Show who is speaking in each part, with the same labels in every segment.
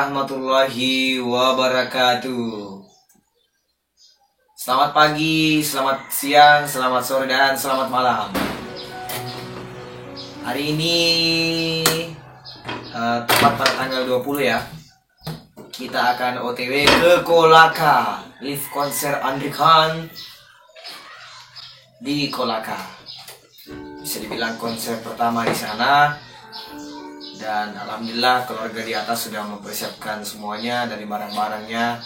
Speaker 1: warahmatullahi wabarakatuh. Selamat pagi, selamat siang, selamat sore, dan selamat malam. Hari ini tepat pada tanggal 20 ya. Kita akan OTW ke Kolaka, live konser Andri Khan di Kolaka. Bisa dibilang konser pertama di sana. Dan alhamdulillah keluarga di atas sudah mempersiapkan semuanya dari barang-barangnya.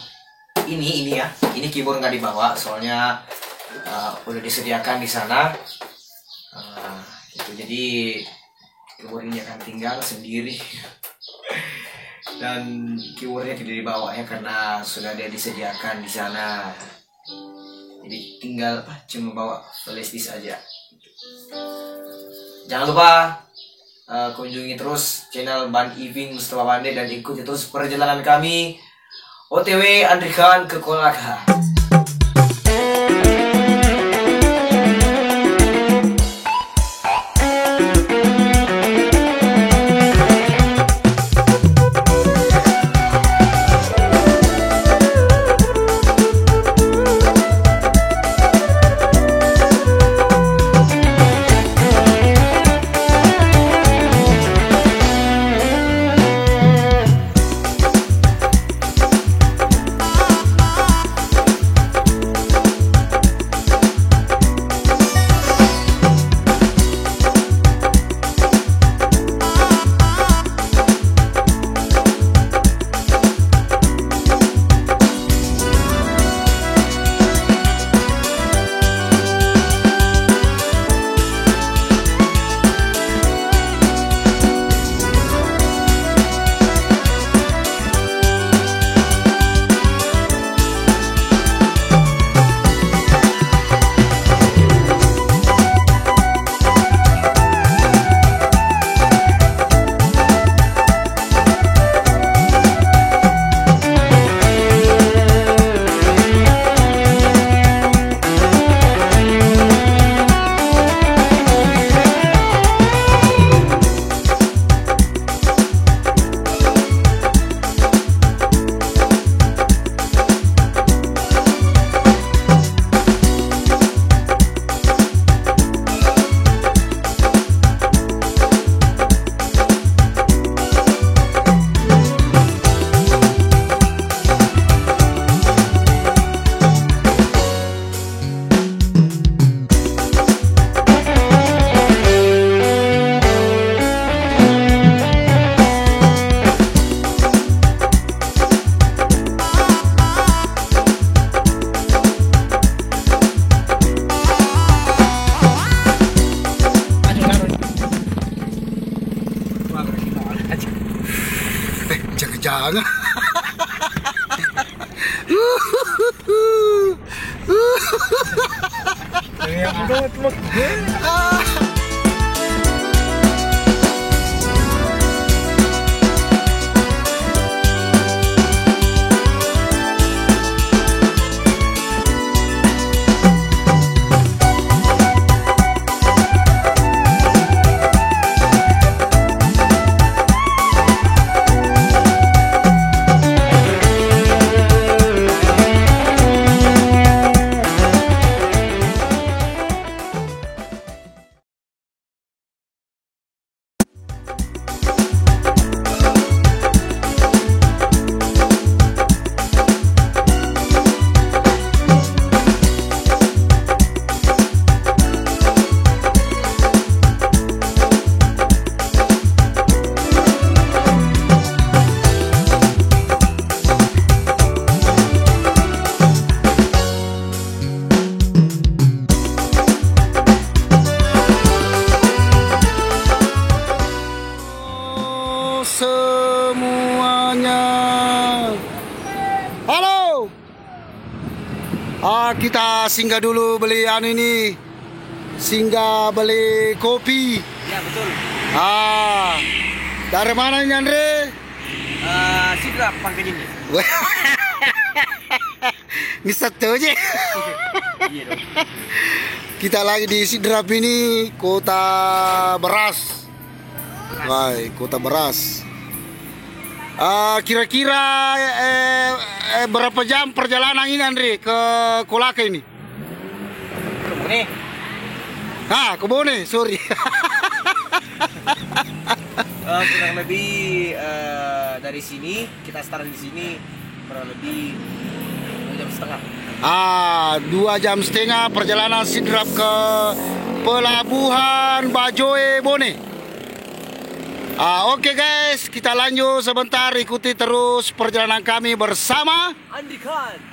Speaker 1: Ini keyboard nggak dibawa soalnya udah disediakan di sana. Jadi keyboard ini akan tinggal sendiri. Dan keyboardnya tidak dibawa ya karena sudah dia disediakan di sana. Jadi tinggal cuma bawa flash disk aja. Jangan lupa kunjungi terus channel Ban Iving Mustafa Bande dan ikuti terus perjalanan kami OTW Andri Khan ke Kolaka.
Speaker 2: Jangan. Semuanya, halo. Kita singgah dulu beli singgah beli kopi.
Speaker 1: Ya betul.
Speaker 2: Dari mana ini Andre?
Speaker 1: Sidrap Pangkal ini.
Speaker 2: Ngisat aja.
Speaker 1: Iya dong.
Speaker 2: Kita lagi di Sidrap ini, kota beras. Kota beras. Kira-kira berapa jam perjalanan ini Andre ke Kolaka ini?
Speaker 1: Nih,
Speaker 2: Ke Bone, sorry.
Speaker 1: kurang lebih dari sini kita start di sini kurang lebih 2 jam setengah.
Speaker 2: 2,5 jam perjalanan sidrap ke Pelabuhan Bajoe Bone. Oke guys, kita lanjut sebentar, ikuti terus perjalanan kami bersama
Speaker 1: Andrikan.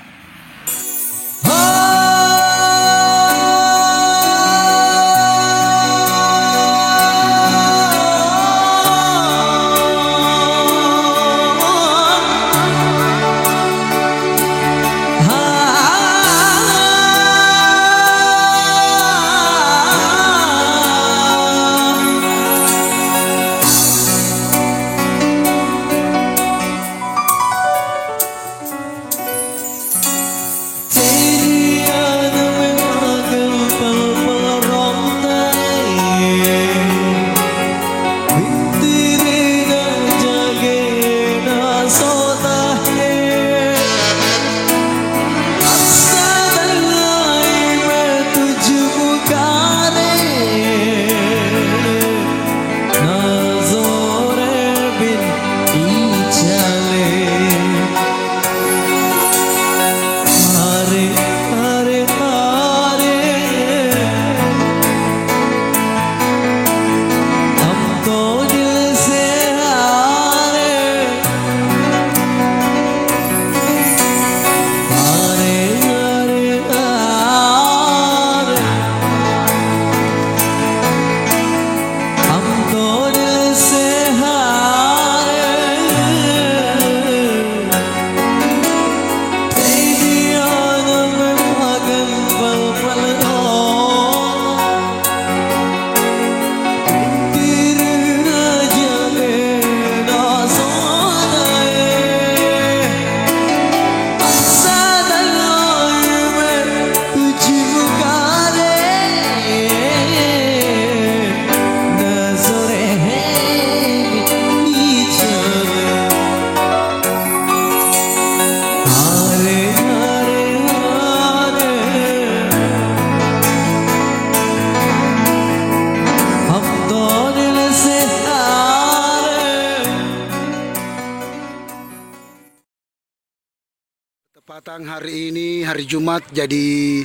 Speaker 2: Tepatang hari ini hari Jumat, jadi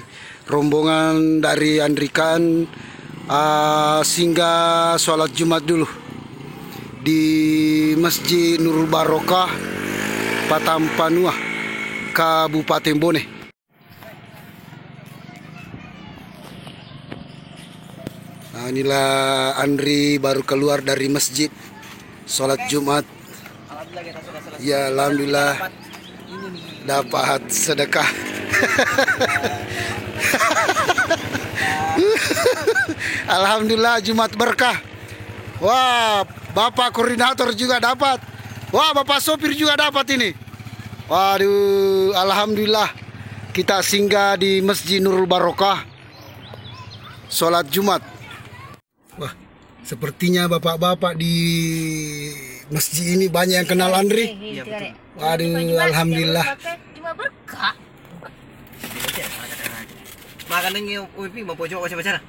Speaker 2: rombongan dari Andrikan singgah sholat Jumat dulu di Masjid Nurul Barokah, Patampanua, Kabupaten Bone. Inilah Andri baru keluar dari masjid sholat Jumat. Ya, alhamdulillah dapat sedekah. Alhamdulillah Jumat berkah. Wah, Bapak koordinator juga dapat. Wah, Bapak sopir juga dapat ini. Waduh, alhamdulillah kita singgah di Masjid Nurul Barokah sholat Jumat. Wah, sepertinya bapak-bapak di masjid ini banyak yang kenal Andri.
Speaker 1: Iya, betul.
Speaker 2: Waduh, alhamdulillah.
Speaker 3: Cuma berkah.
Speaker 1: Makanannya Upi mau pojok baca-baca.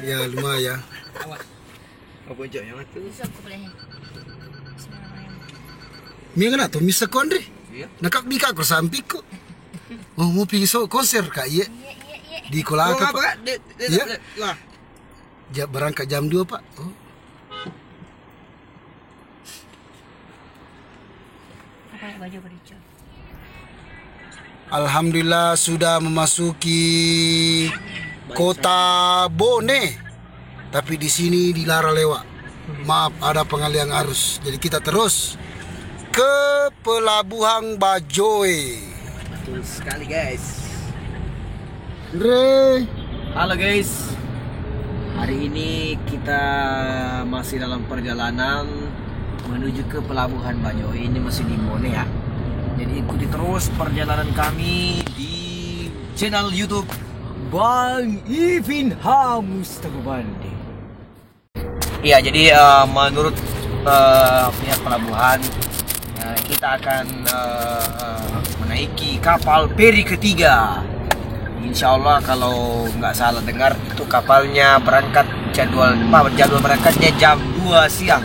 Speaker 2: Ya lumayan.
Speaker 1: Awas. Mau pojok yang itu.
Speaker 3: Bisa aku boleh.
Speaker 2: Mie kena tuh misa ko Andri.
Speaker 1: Iya.
Speaker 2: Nakak bika ko sampi ko. Oh, mau pergi konser kak iya. Di Kolaka Pak. Iya.
Speaker 1: Lah.
Speaker 2: Berangkat jam 2 Pak. Oh.
Speaker 3: Apa baju bericu?
Speaker 2: Alhamdulillah sudah memasuki kota Bone. Tapi di sini dilarang lewat. Maaf, ada pengalihan arus. Jadi kita terus ke Pelabuhan Bajoe.
Speaker 1: Betul sekali, guys.
Speaker 2: Andre.
Speaker 1: Halo guys. Hari ini kita masih dalam perjalanan menuju ke Pelabuhan Bajoe. Ini masih di Bone ya. Jadi ikuti terus perjalanan kami di channel YouTube Bang Ivin Mustafa Bandi. Iya, jadi menurut pihak pelabuhan kita akan menaiki kapal peri ketiga. Insya Allah kalau nggak salah dengar itu kapalnya berangkat jadwal berangkatnya jam 2 siang.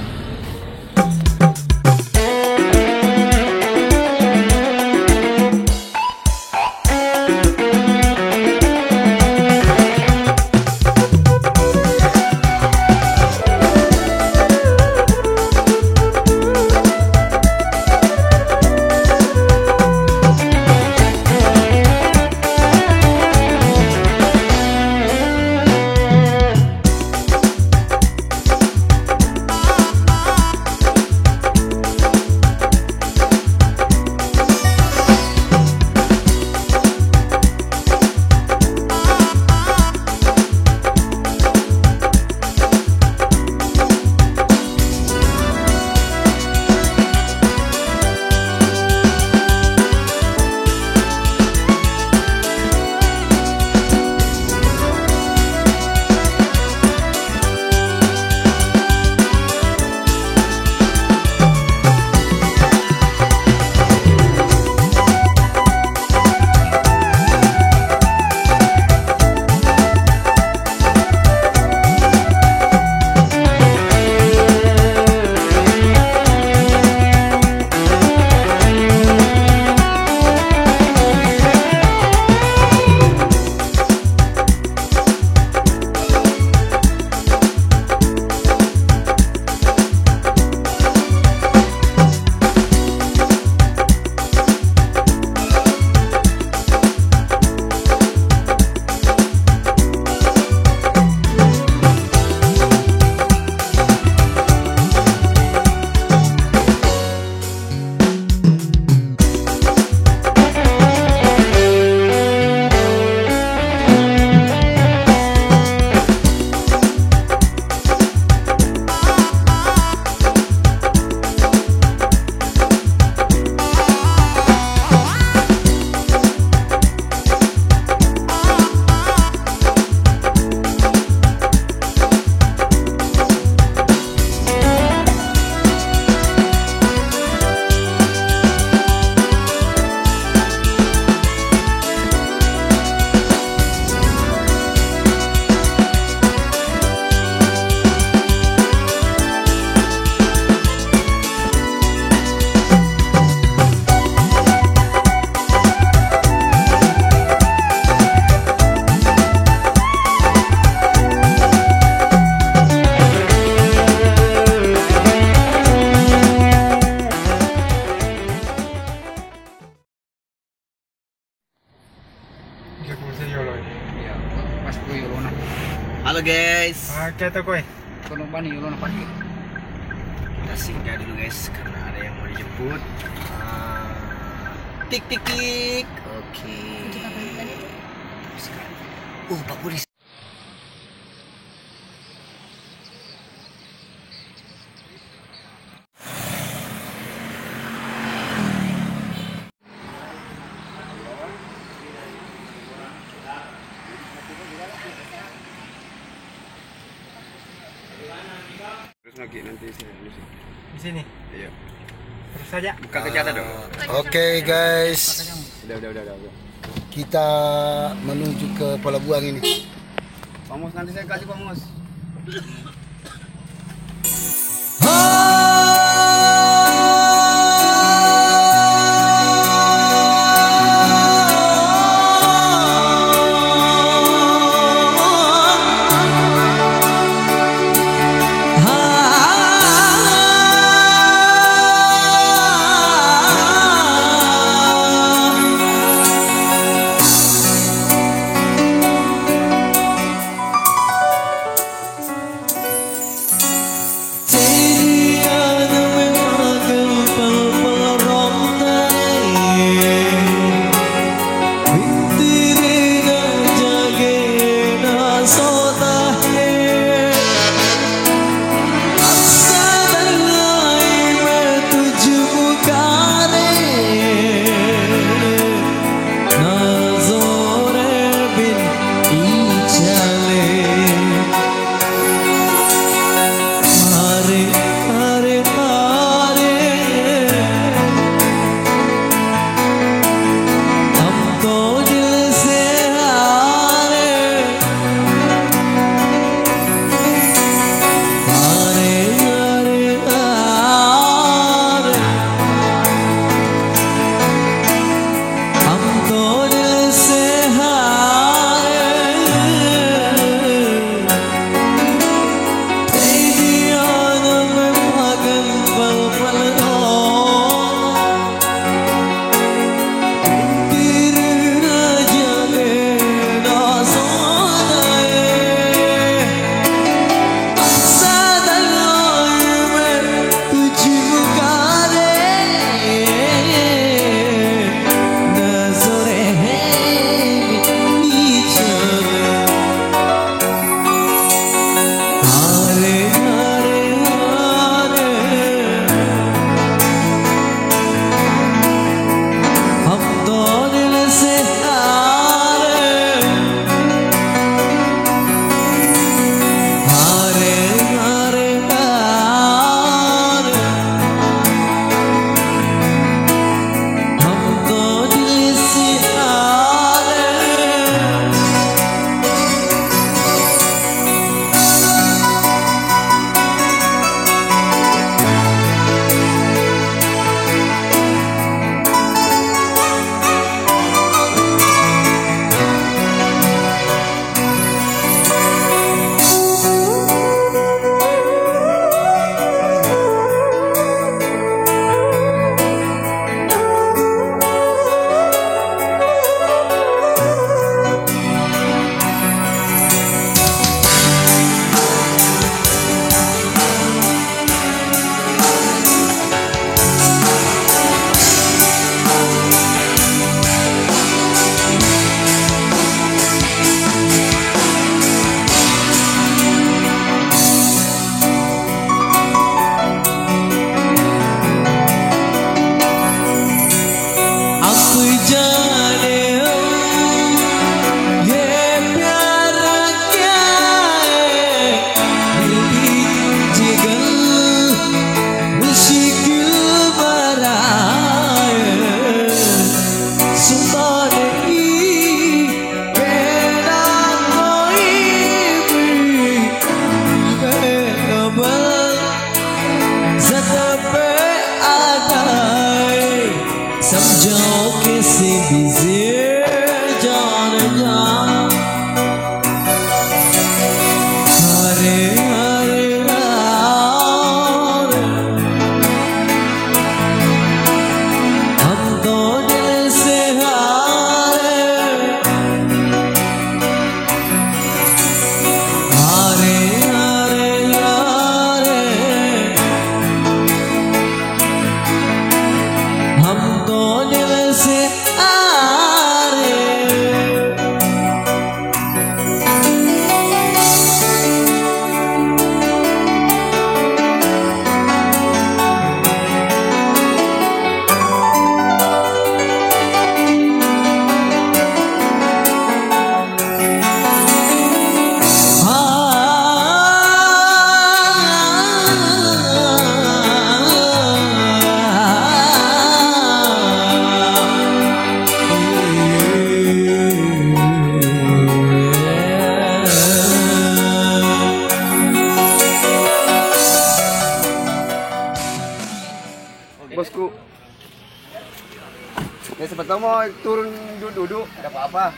Speaker 1: Halo guys.
Speaker 4: Kata kowe.
Speaker 2: Kono bani yolo na parkir.
Speaker 1: Kita singgah dulu guys karena ada yang mau dijemput. Tik tik tik. Oke. Pak Polisi.
Speaker 4: Terus lagi nanti di sini. Iya. Terus saja. Buka
Speaker 1: Senjata dong.
Speaker 2: Oke guys,
Speaker 4: Udah.
Speaker 2: kita menuju ke pelabuhan ini.
Speaker 4: Pak Mus, nanti saya kasih Pak Mus.
Speaker 5: Take
Speaker 4: Bosku. Ya sempat kamu mau turun duduk, ada apa-apa.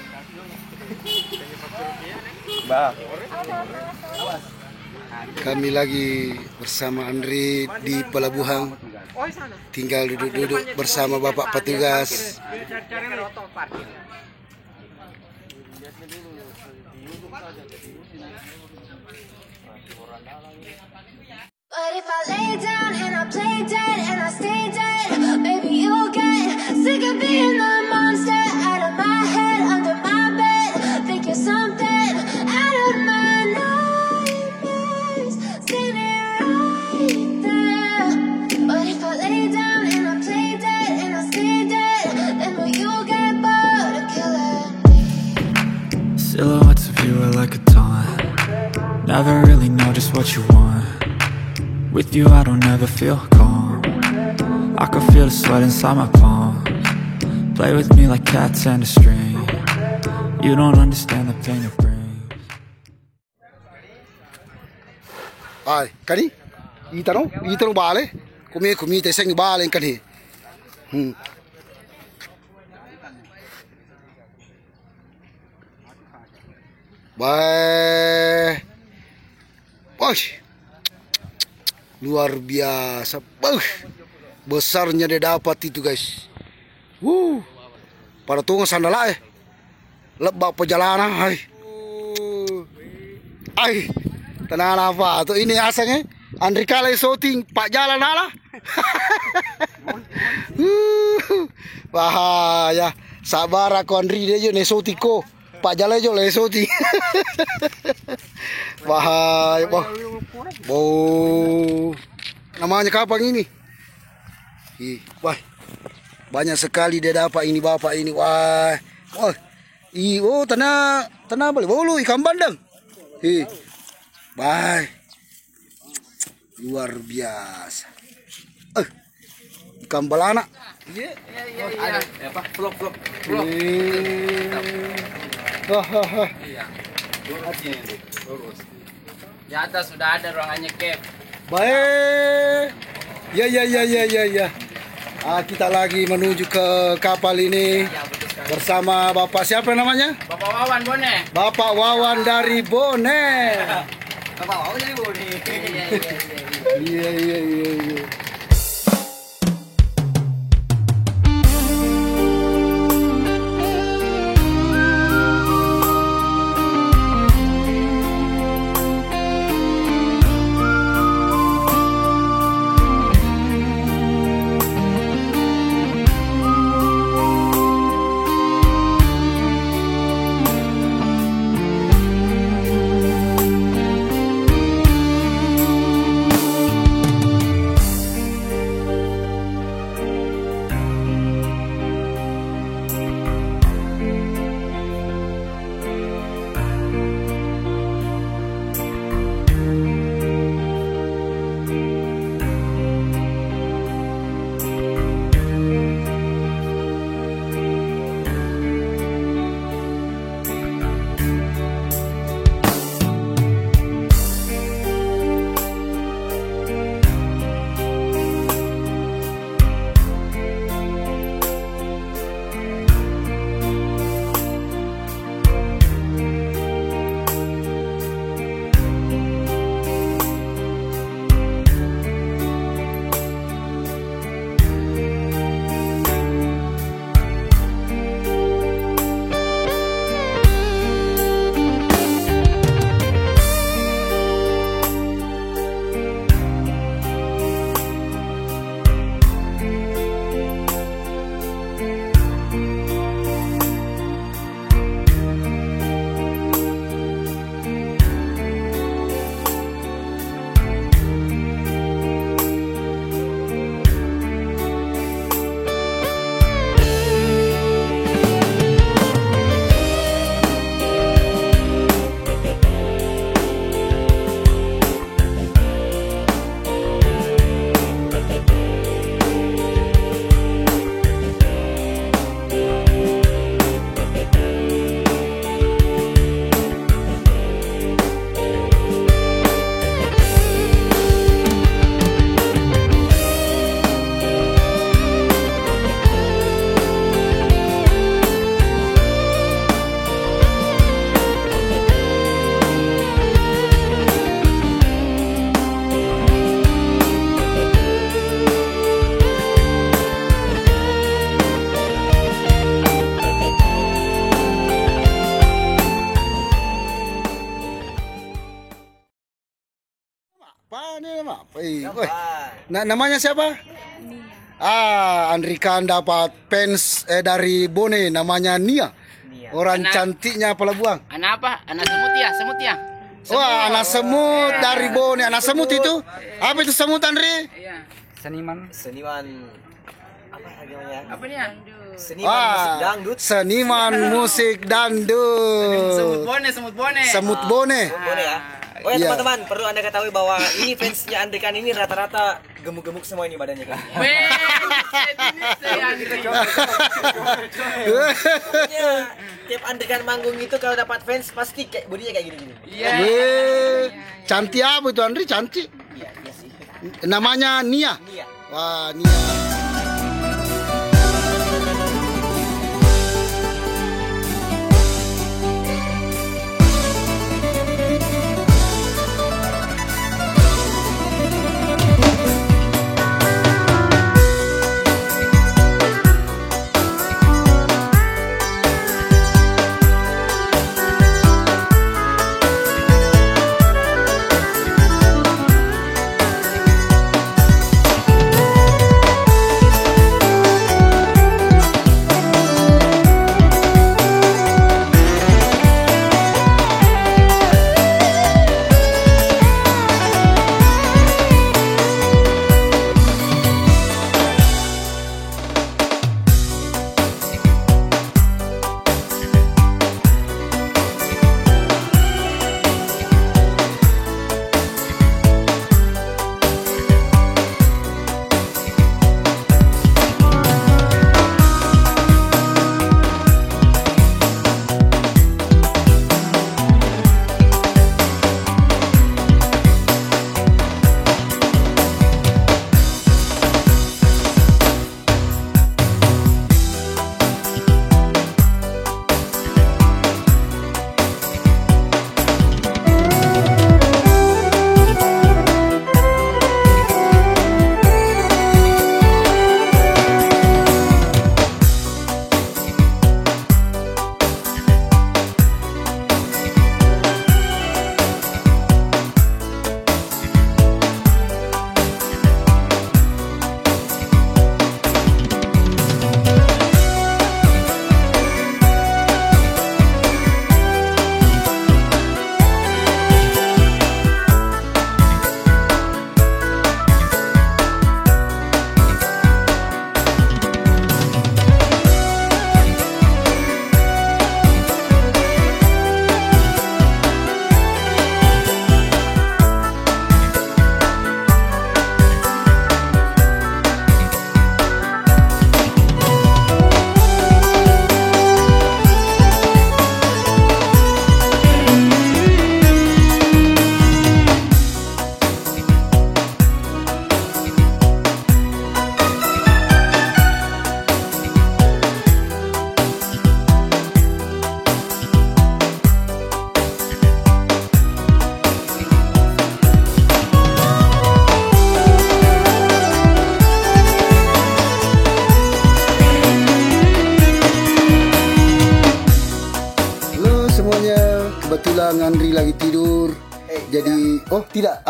Speaker 4: Bah.
Speaker 2: Kami lagi bersama Andri di pelabuhan. Tinggal duduk-duduk bersama Bapak petugas.
Speaker 5: But if I lay down and I play dead and I stay dead, maybe you'll get sick of being the monster out of my head, under my bed. Think you're something out of my nightmares, standing right there. But if I lay down and I play dead and I stay dead, then will you get bored of killing me?
Speaker 6: Silhouettes of you are like a taunt. Never really know just what you want. With you I don't ever feel calm. I can feel the sweat inside my palms. Play with me like cats and a string. You don't understand the pain it brings.
Speaker 2: Ai, kani? Itano bale. Kumi te seng bale kani. Bye. Bosh. Luar biasa. Besarnya dia dapat itu, guys. Pada tunggu sandala lebak perjalanan. Tenang apa tuh ini asangnya Andri kala shooting pak jalan ala. Bahaya. Sabar aku Andri dia jo ne shooting ko. Pak jalan jo le shooting. Bahaya, namanya kapang ini. Wah, banyak sekali dia dapat ini bapak ini. Wah, tanah boleh bolu ikan bandeng. Bye, luar biasa. Ikan belana.
Speaker 1: Iya. Apa? Vlog. Iya. Lurus. Di atas sudah ada ruangannya Cap.
Speaker 2: Baik. Ya. Kita lagi menuju ke kapal ini bersama Bapak siapa namanya?
Speaker 1: Bapak Wawan Bone.
Speaker 2: Bapak Wawan dari Bone.
Speaker 1: Bapak Wawan dari Bone.
Speaker 2: Iya. ini mah. Namanya siapa? Andrikan dapat pens dari Bone, namanya Nia. Orang cantiknya pelabuhan.
Speaker 7: Anak apa? Anak semut ya, semut ya.
Speaker 2: Wah, anak semut dari Bone. Anak semut itu? Apa itu semut, Andri?
Speaker 7: Iya.
Speaker 1: Seniman apa namanya?
Speaker 7: Apa dia?
Speaker 1: Seniman musik dangdut.
Speaker 2: Seniman musik dangdut.
Speaker 7: Semut bone.
Speaker 2: Semut Bone.
Speaker 1: Boleh ya. Oh ya
Speaker 2: Iya.
Speaker 1: teman-teman, perlu Anda ketahui bahwa ini fansnya Andrikan ini rata-rata gemuk-gemuk semua ini badannya kan.
Speaker 7: Weh,
Speaker 1: Pokoknya tiap Andrikan manggung itu kalau dapat fans pasti kayak bodinya kayak gini-gini.
Speaker 7: Iya.
Speaker 2: Cantik apa itu, Andri? Cantik.
Speaker 1: Iya sih.
Speaker 2: Namanya Nia.
Speaker 1: Iya.
Speaker 2: Wah, Nia. Kebetulan Andri lagi tidur. Jadi tidak.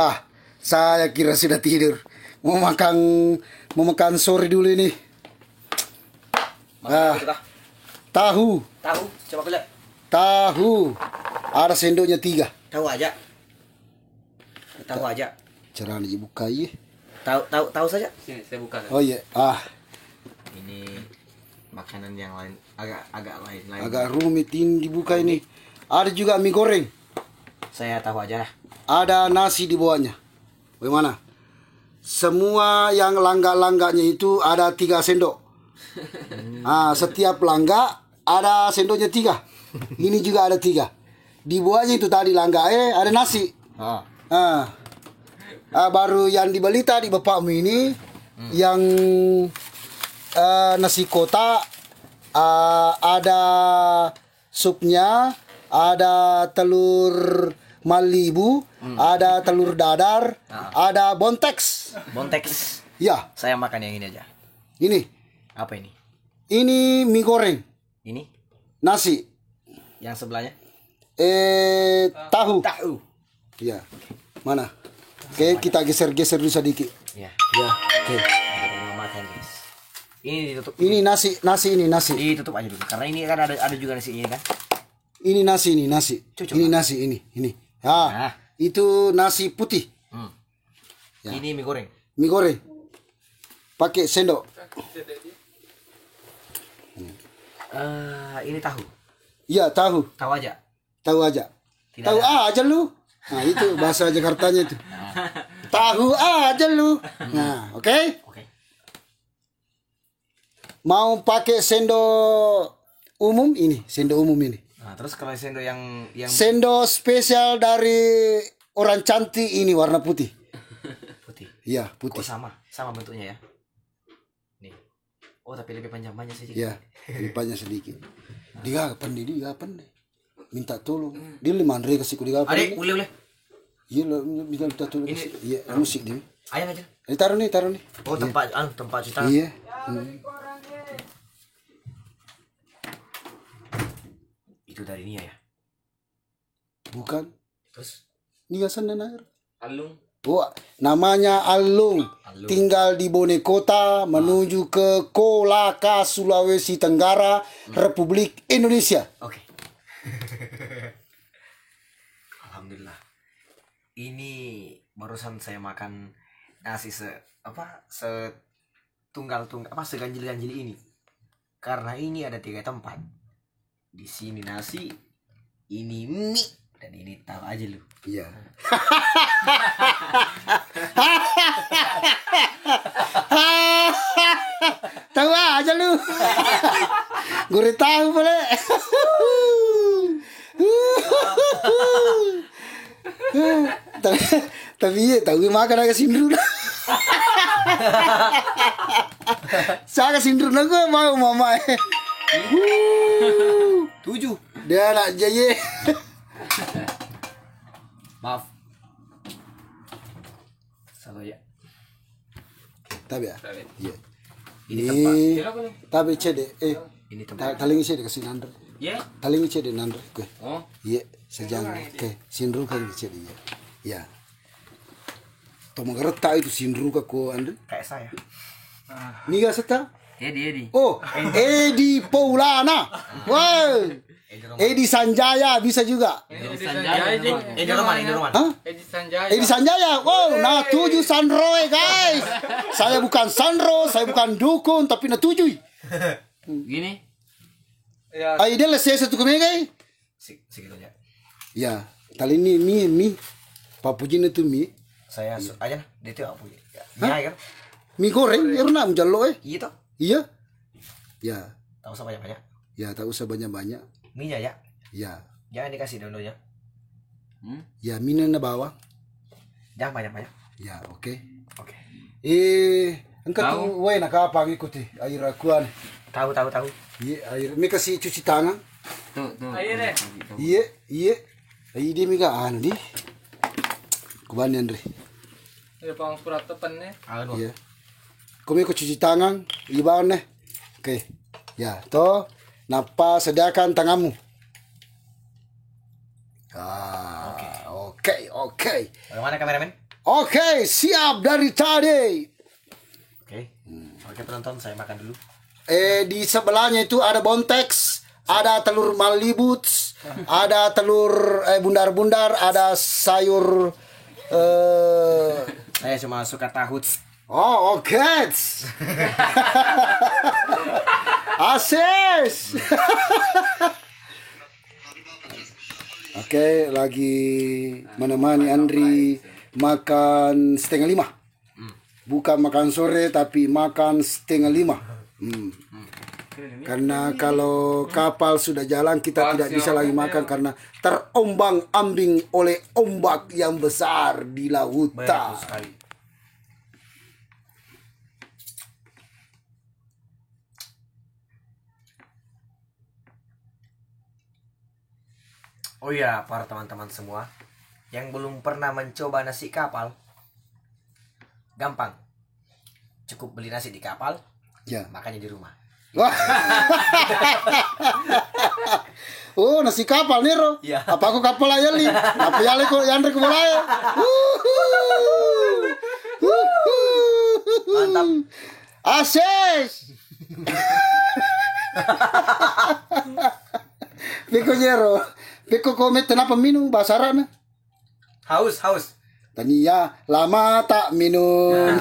Speaker 2: Saya kira sudah tidur. Mau makan sore dulu ini. Tahu.
Speaker 1: Tahu, coba aku lihat.
Speaker 2: Tahu. Ada sendoknya 3.
Speaker 1: Tahu aja. Tahu aja.
Speaker 2: Cara dibuka ya.
Speaker 1: Tahu saja.
Speaker 7: Sini saya buka.
Speaker 2: Oh iya.
Speaker 1: Ini makanan yang lain agak lain.
Speaker 2: Agak rumit ini dibuka ini. Ada juga mie goreng.
Speaker 1: Saya tahu aja lah.
Speaker 2: Ada nasi di bawahnya. Bagaimana? Semua yang langga-langganya itu ada 3 sendok. Setiap langga ada sendoknya 3. Ini juga ada 3. Di bawahnya itu tadi langga ada nasi. Baru yang dibeli tadi bapakmu ini yang nasi kotak, ada supnya, ada telur Malibu, ada telur dadar, ada bontex.
Speaker 1: Bontex.
Speaker 2: Ya.
Speaker 1: Saya makan yang ini aja.
Speaker 2: Ini.
Speaker 1: Apa ini?
Speaker 2: Ini mie goreng.
Speaker 1: Ini?
Speaker 2: Nasi.
Speaker 1: Yang sebelahnya?
Speaker 2: Tahu.
Speaker 1: Tahu.
Speaker 2: Ya. Mana? Oke, kita geser-geser dulu sedikit.
Speaker 1: Ya.
Speaker 2: Ya, oke.
Speaker 1: Kita mau makan guys. Ini ditutup.
Speaker 2: Ini nasi ini nasi.
Speaker 1: Ditutup aja dulu. Karena ini kan ada juga nasinya kan.
Speaker 2: Ini nasi.
Speaker 1: Cucuk,
Speaker 2: Ini nasi ini. Ah,
Speaker 1: Nah.
Speaker 2: itu nasi putih. Ya.
Speaker 1: Ini mie goreng.
Speaker 2: Mie goreng. Pakai sendok.
Speaker 1: Ini tahu.
Speaker 2: Iya, tahu.
Speaker 1: Tahu aja.
Speaker 2: Tahu aja.
Speaker 1: Tidak
Speaker 2: Tahu
Speaker 1: ada.
Speaker 2: aja lu. Nah, itu bahasa Jakartanya itu. Tahu aja lu. Nah, oke.
Speaker 1: Oke.
Speaker 2: Mau pakai sendok umum ini, sendok umum ini.
Speaker 1: Nah, terus kalau sendok yang
Speaker 2: Sendok spesial dari orang cantik ini warna putih.
Speaker 1: putih.
Speaker 2: Iya,
Speaker 1: Kok
Speaker 2: putih.
Speaker 1: sama bentuknya ya. Nih. Oh, tapi lebih panjang-panjang sedikit.
Speaker 2: Iya, lipatnya sedikit. Dia kapan deh. Minta tolong. Dia 500 kasih ku dia kapan.
Speaker 1: Adik, boleh.
Speaker 2: Iya, minta tolong.
Speaker 1: Ini-
Speaker 2: Iya, musik dia.
Speaker 1: Ayam aja.
Speaker 2: Taruh nih.
Speaker 1: Oh, tempat cuci tangan.
Speaker 2: Iya.
Speaker 1: Itu dari Nia ya.
Speaker 2: Bukan.
Speaker 1: Terus
Speaker 2: Ini gasan dan air.
Speaker 7: Alung.
Speaker 2: Oh, namanya Alung. Tinggal di Bone Kota menuju ke Kolaka, Sulawesi Tenggara, Republik Indonesia.
Speaker 1: oke. Alhamdulillah. Ini barusan saya makan nasi seganjil-ganjil ini. Karena ini ada 3 tempat. Di sini nasi, ini mie, dan ini tahu aja lu.
Speaker 2: Iya. Tahu aja lu. Gue tahu boleh. Tapi iya tahu makan agak sindru. Saya agak sindru gue mau mama.
Speaker 1: 7.
Speaker 2: Dia nak jaye.
Speaker 1: Maaf. Salah ya.
Speaker 2: Tapi ya. Iya.
Speaker 1: Ini
Speaker 2: Ini tapi cede
Speaker 1: Ini tempat.
Speaker 2: talingi cede kasih nandre.
Speaker 7: Ya.
Speaker 2: Talingi cede nandre. Oke.
Speaker 7: Oh.
Speaker 2: Iya, sejang. Oke, sinru kan cede ya. Ya. Tomo garata itu sinru ka ko andre.
Speaker 1: Kayak saya.
Speaker 2: Ni ga seta?
Speaker 7: Edi.
Speaker 2: Oh, Edi Paulana. Wow. Edi Sanjaya bisa juga.
Speaker 7: Edi
Speaker 1: Roman.
Speaker 2: Hah? Edi Sanjaya. Wow, na tuju Sandroe guys. Saya bukan Sandro, saya bukan dukun tapi na tuju.
Speaker 7: Gini.
Speaker 2: Ai dia lesai satu kemega.
Speaker 1: Segitu aja.
Speaker 2: Ya, tali ni mi. Papujin itu mi.
Speaker 1: Saya aja lah. Dia tuh apa ya? Nia kan?
Speaker 2: Mi goreng, erna mjallo
Speaker 1: Iya toh.
Speaker 2: Iya. Ya,
Speaker 1: Tahu sama banyak.
Speaker 2: ya tak usah banyak-banyak.
Speaker 1: Mie ya.
Speaker 2: Ya,
Speaker 1: Jangan dikasih dulu ya.
Speaker 2: ya mina na bawang.
Speaker 1: Jangan banyak-banyak.
Speaker 2: Ya, oke.
Speaker 1: Oke.
Speaker 2: Engkau tu weh nak apa ngikuti air akuan.
Speaker 1: Tahu.
Speaker 2: Iya, air. Mi kasih cuci tangan.
Speaker 7: Tuh.
Speaker 2: Iya. Ai dia mi ga anu di. Kuban Andre.
Speaker 7: Ada pang surat tepennya.
Speaker 1: Anu.
Speaker 2: Iya. Kau mi ko cuci tangan, ibawan nih. Oke. Ya, toh napa sediakan tanganmu. Oke.
Speaker 1: Bagaimana kameramen?
Speaker 2: Oke, siap dari tadi.
Speaker 1: Oke penonton, saya makan dulu.
Speaker 2: Di sebelahnya itu ada bontex, ada telur malibuts, ada telur bundar-bundar, ada sayur
Speaker 1: Saya cuma suka tahu.
Speaker 2: oh, oke. Asis. Oke, lagi menemani Andri makan 4:30. Bukan makan sore tapi makan 4:30. Karena kalau kapal sudah jalan kita tidak bisa lagi makan karena terombang-ambing oleh ombak yang besar di lautan.
Speaker 1: Betul sekali. Oh iya, para teman-teman semua yang belum pernah mencoba nasi kapal, gampang. Cukup beli nasi di kapal,
Speaker 2: Ya.
Speaker 1: makannya di rumah.
Speaker 2: Wah. Oh, nasi kapal Nero.
Speaker 1: Iya.
Speaker 2: Apa aku kapal aja li? Apa ya li kok Yandri mulai?
Speaker 1: Mantap.
Speaker 2: Ases. Piko Nero. Piko komet kenapa minum basarana?
Speaker 1: Haus.
Speaker 2: Tania lama tak minum.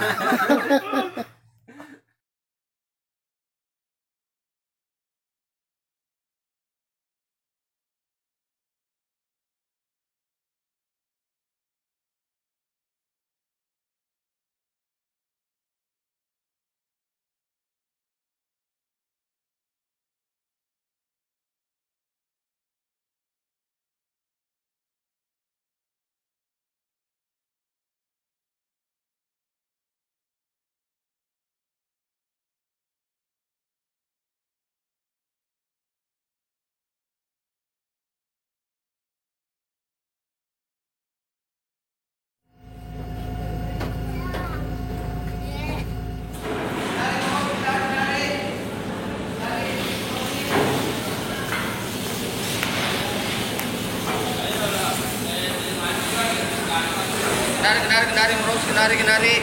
Speaker 7: Kenari.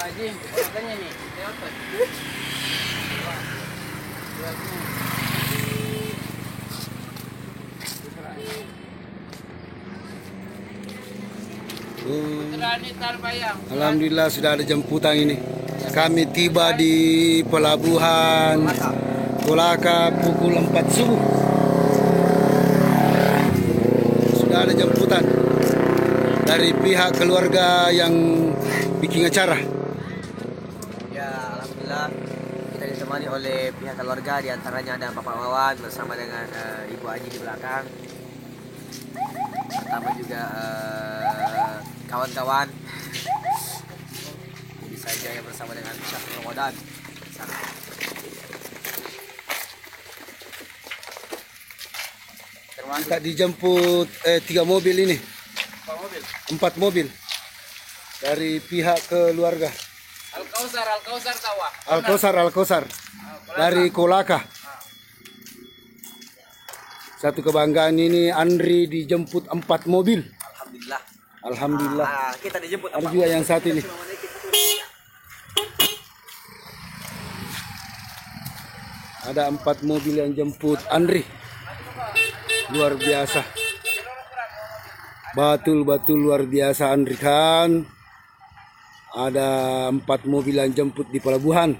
Speaker 7: Haji, makanya nih, apa?
Speaker 2: Alhamdulillah sudah ada jemputan ini. Kami tiba di pelabuhan Kolaka pukul 4 subuh. Sudah ada jemputan dari pihak keluarga yang bikin acara.
Speaker 1: Ya, alhamdulillah kita ditemani oleh pihak keluarga, diantaranya ada Bapak Wawan bersama dengan Ibu Aji di belakang. Pertama juga kawan-kawan. Ini saja yang bersama dengan Syekh Ramadan.
Speaker 2: Kita dijemput 3 mobil ini. 4 mobil dari pihak keluarga. Al-Kausar dari Kolaka. Satu kebanggaan ini Andri dijemput 4 mobil. Alhamdulillah.
Speaker 1: Kita dijemput.
Speaker 2: Ada juga yang satu ini. Ada 4 mobil yang jemput Andri. Luar biasa. Betul-betul luar biasa Andri kan. Ada 4 mobil yang jemput di pelabuhan.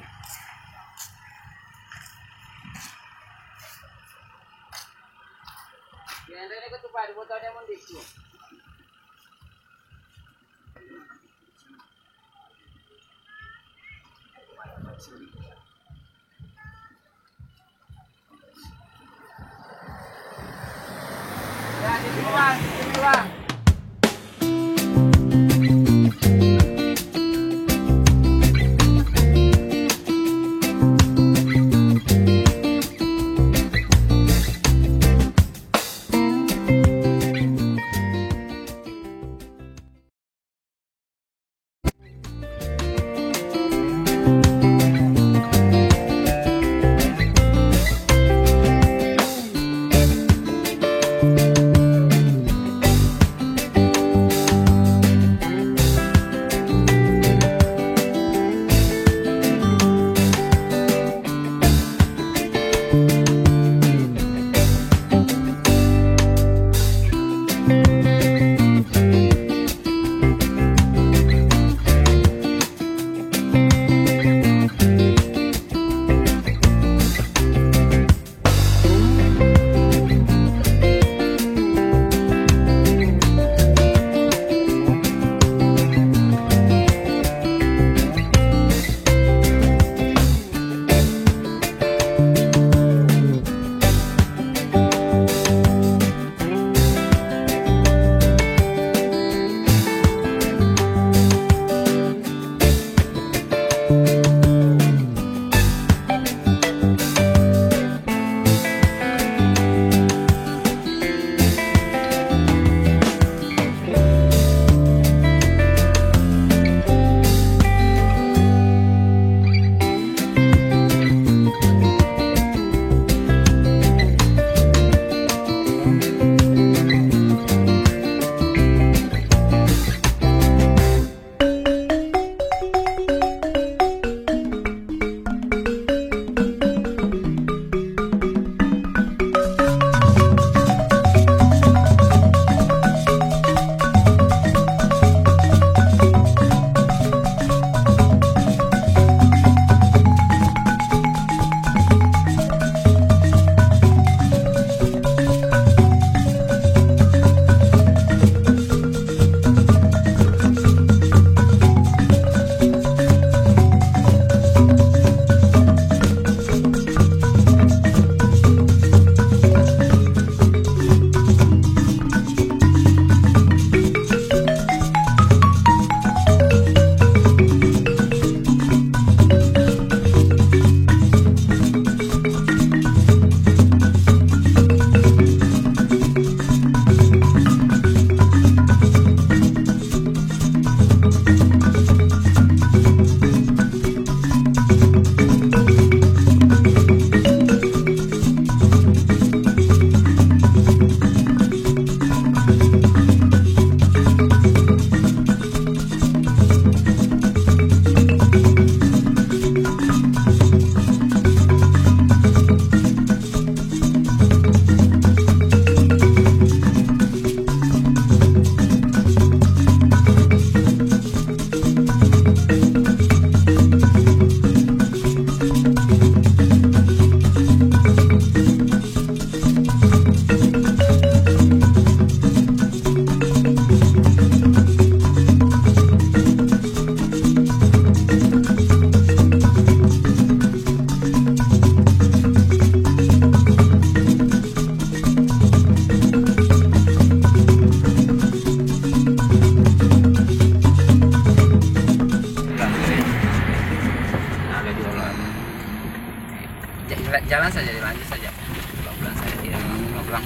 Speaker 7: jalan saja, lanjut saja. Pelan-pelan saja, tidak pelan-pelan.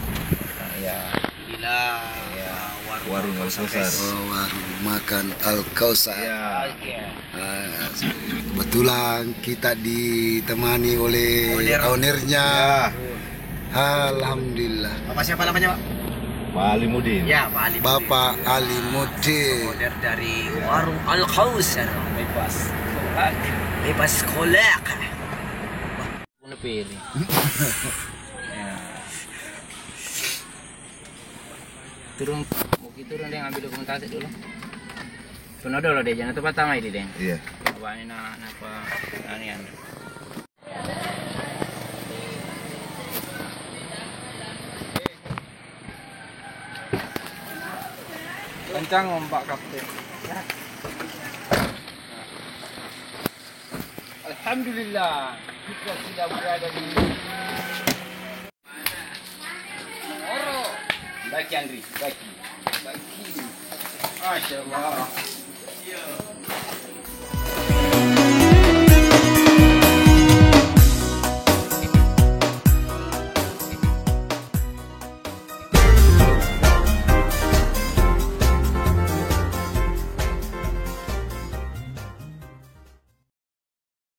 Speaker 1: Ya.
Speaker 7: Bila
Speaker 1: Warung Al-Kausar.
Speaker 2: Oh, warung makan Al-Kausar.
Speaker 1: Ya.
Speaker 2: Kebetulan kita ditemani oleh ownernya.
Speaker 1: Ya.
Speaker 2: Alhamdulillah.
Speaker 1: Bapak siapa namanya, Pak?
Speaker 4: Pak Alimuddin.
Speaker 7: ya, Pak Ali.
Speaker 2: Bapak Alimuddin.
Speaker 7: Owner dari warung Al-Kausar. Bebas kolak. terpilih. Ya. Turun, mungkin turun deh ambil dokumentasi dulu. Sudah dulu deh, jangan tempat tamai di deh.
Speaker 2: Iya.
Speaker 7: Coba ini apa anian.
Speaker 4: Kencang ombak kapten.
Speaker 7: Alhamdulillah kita sudah berada di Moro. Baki Andri, baki. Masya Allah.